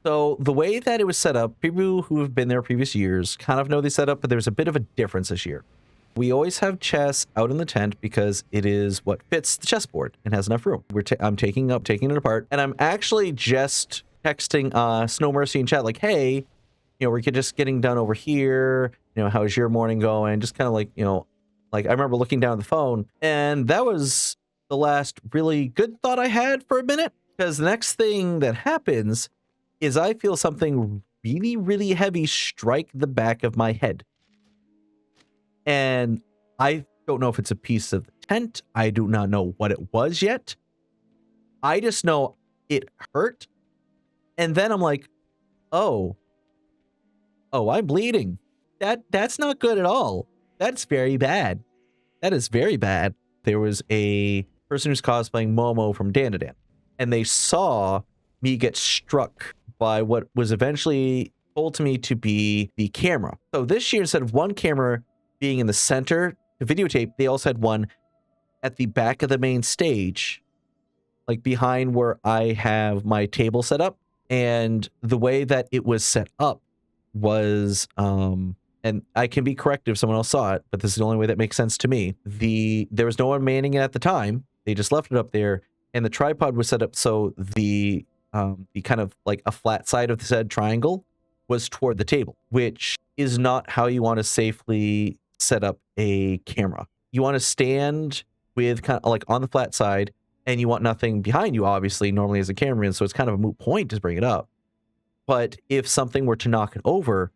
So the way that it was set up, people who have been there previous years kind of know the setup, but there's a bit of a difference this year. We always have chess out in the tent because it is what fits the chessboard and has enough room. I'm taking it apart, and I'm actually just texting Snow Mercy in chat like, hey, we're just getting done over here. How's your morning going? Just kind of like, like I remember looking down at the phone, and that was the last really good thought I had for a minute, because the next thing that happens is I feel something really, really heavy strike the back of my head. And I don't know if it's a piece of the tent. I do not know what it was yet. I just know it hurt. And then I'm like, oh, I'm bleeding. That's not good at all. That's very bad. That is very bad. There was a person who's cosplaying Momo from Dan to Dan, and they saw me get struck by what was eventually told to me to be the camera. So this year, instead of one camera being in the center to videotape, they also had one at the back of the main stage, like behind where I have my table set up. And the way that it was set up was, and I can be correct if someone else saw it, but this is the only way that makes sense to me. There was no one manning it at the time. They just left it up there, and the tripod was set up so the kind of like a flat side of the said triangle was toward the table, which is not how you want to safely set up a camera. You want to stand with kind of like on the flat side, and you want nothing behind you, obviously, normally as a cameraman, so it's kind of a moot point to bring it up. But if something were to knock it over,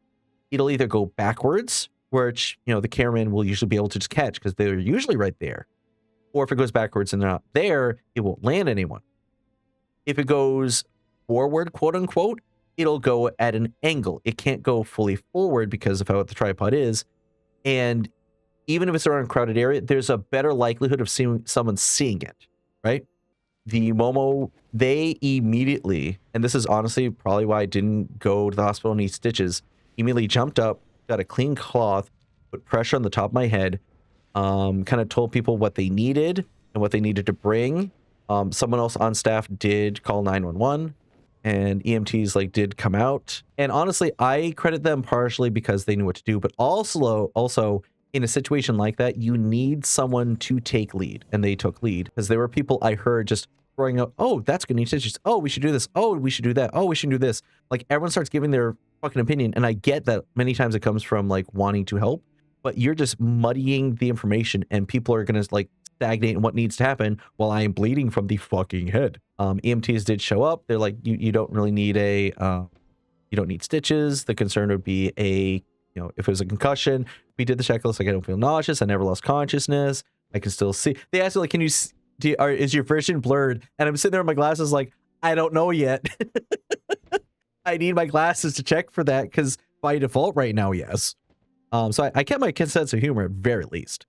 it'll either go backwards, which, the cameraman will usually be able to just catch because they're usually right there. Or if it goes backwards and they're not there, it won't land anyone. If it goes forward, quote unquote, it'll go at an angle. It can't go fully forward because of how the tripod is. And even if it's around a crowded area, there's a better likelihood of someone seeing it, right? The Momo, they immediately, and this is honestly probably why I didn't go to the hospital and need stitches, immediately jumped up, got a clean cloth, put pressure on the top of my head, kind of told people what they needed and what they needed to bring. Someone else on staff did call 911, and EMTs did come out. And honestly, I credit them partially because they knew what to do, but also in a situation like that, you need someone to take lead, and they took lead because there were people I heard just throwing up, oh, that's good, need stitches. Oh, we should do this. Oh, we should do that. Oh, we should do this. Like, everyone starts giving their fucking opinion, and I get that many times it comes from wanting to help, but you're just muddying the information, and people are gonna stagnate in what needs to happen while I am bleeding from the fucking head. EMTs did show up. They're like, you don't really need you don't need stitches. The concern would be if it was a concussion. We did the checklist. I don't feel nauseous. I never lost consciousness. I can still see. They asked me can you is your vision blurred? And I'm sitting there with my glasses I don't know yet. I need my glasses to check for that because by default right now, yes. So I kept my sense of humor at very least.